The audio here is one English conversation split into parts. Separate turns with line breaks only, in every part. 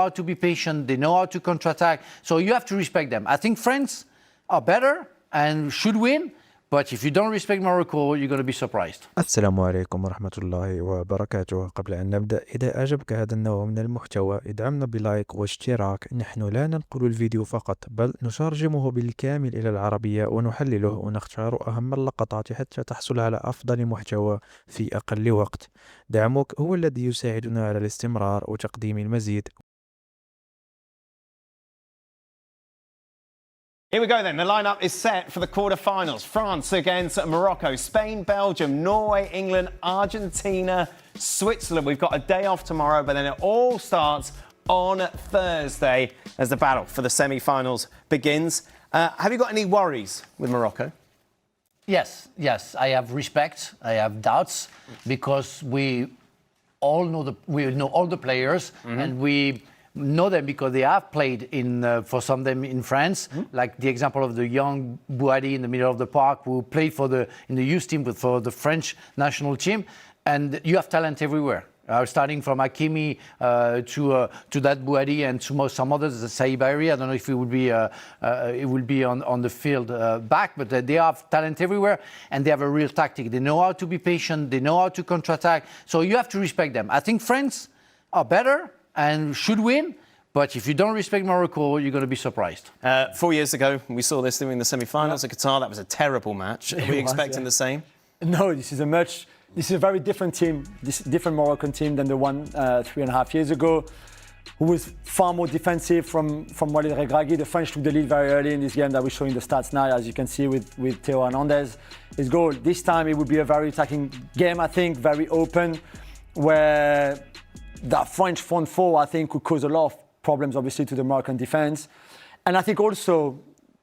how to be patient, they know how to counterattack. So you have to respect them. I think France are better and should win, but if you don't respect Morocco, you're going to be surprised.
السلام عليكم ورحمة الله وبركاته. قبل أن نبدأ، إذا أعجبك هذا النوع من المحتوى ادعمنا بلايك واشتراك. نحن لا ننقل الفيديو فقط، بل نترجمه بالكامل إلى العربية ونحلله ونختار أهم اللقطات حتى تحصل على أفضل محتوى في أقل وقت. دعمك هو الذي يساعدنا على الاستمرار وتقديم المزيد.
Here we go then. The lineup is set for the quarterfinals. France against Morocco, Spain, Belgium, Norway, England, Argentina, Switzerland. We've got a day off tomorrow, but then it all starts on Thursday as the battle for the semi-finals begins. Have you got any worries with Morocco?
Yes. I have respect. I have doubts because we know all the players, and we know them because they have played for some of them in France, like the example of the young Bouhaddi in the middle of the park who played in the youth team for the French national team. And you have talent everywhere. Starting from Hakimi to that Bouhaddi and to some others, Saïb Airi. I don't know if it will be on the field back, but they have talent everywhere and they have a real tactic. They know how to be patient. They know how to counterattack. So you have to respect them. I think France are better and should win, but if you don't respect Morocco, you're going to be surprised.
4 years ago, we saw this during the semi-finals at Qatar. That was a terrible match. Are we expecting the same?
No, this is a very different team, different Moroccan team than the one 3.5 years ago, who was far more defensive from Walid Regragui. The French took the lead very early in this game that we're showing the stats now, as you can see with Theo Hernandez. His goal. This time it would be a very attacking game, I think, very open, where that French front four, I think, could cause a lot of problems, obviously, to the Moroccan defense. And I think also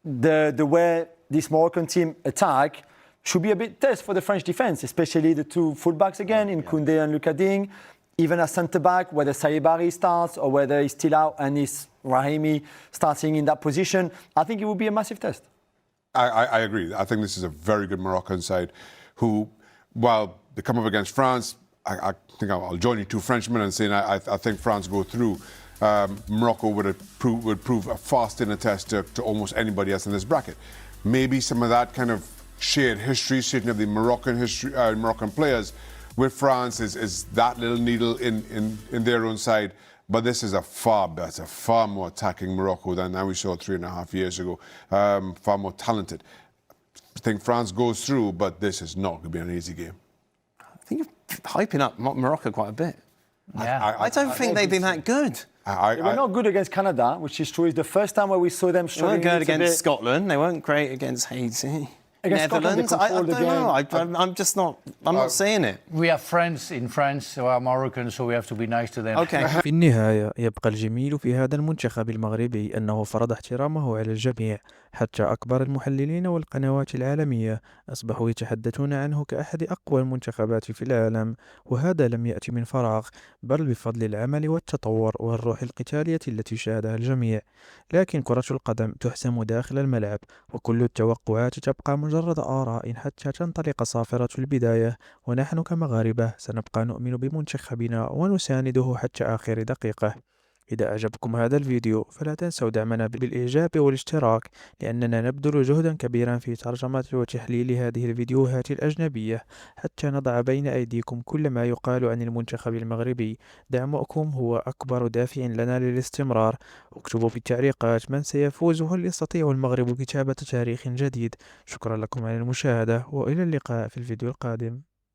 the way this Moroccan team attack should be a bit test for the French defense, especially the two fullbacks again in Koundé and Lucas Digne. Even as centre-back, whether Saïb Airi starts or whether he's still out and it's Brahimi starting in that position, I think it will be a massive test.
I agree. I think this is a very good Moroccan side who, while they come up against France, I think I'll join you two Frenchmen and saying I think France go through. Morocco would prove a fast in a test to almost anybody else in this bracket. Maybe some of that kind of shared history, certainly of the Moroccan players with France is that little needle in their own side. But this is a far better, far more attacking Morocco than we saw 3.5 years ago. Far more talented. I think France goes through, but this is not going to be an easy game.
I think you're hyping up Morocco quite a bit.
Yeah.
I don't think they've been that good.
They were not good against Canada, which is true. It's the first time where we saw them
They
struggling.
weren't good against Scotland. They weren't great against Haiti.
Against
Netherlands.
Scotland, they controlled the game.
I'm not seeing it.
We have friends in France who are Moroccan, so we have to be nice to them.
Okay.
في النهاية يبقى الجميل في هذا المنتخب المغربي أنه فرض احترامه على الجميع، حتى أكبر المحللين والقنوات العالمية أصبحوا يتحدثون عنه كأحد أقوى المنتخبات في العالم. وهذا لم يأتي من فراغ، بل بفضل العمل والتطور والروح القتالية التي شاهدها الجميع. لكن كرة القدم تحسم داخل الملعب، وكل التوقعات تبقى مجرد آراء حتى تنطلق صافرة البداية. ونحن كمغاربة سنبقى نؤمن بمنتخبنا ونسانده حتى آخر دقيقة. إذا أعجبكم هذا الفيديو فلا تنسوا دعمنا بالإعجاب والاشتراك، لأننا نبذل جهدا كبيرا في ترجمة وتحليل هذه الفيديوهات الأجنبية حتى نضع بين أيديكم كل ما يقال عن المنتخب المغربي. دعمكم هو أكبر دافع لنا للاستمرار. اكتبوا في التعليقات من سيفوز وهل يستطيع المغرب كتابة تاريخ جديد. شكرا لكم على المشاهدة وإلى اللقاء في الفيديو القادم.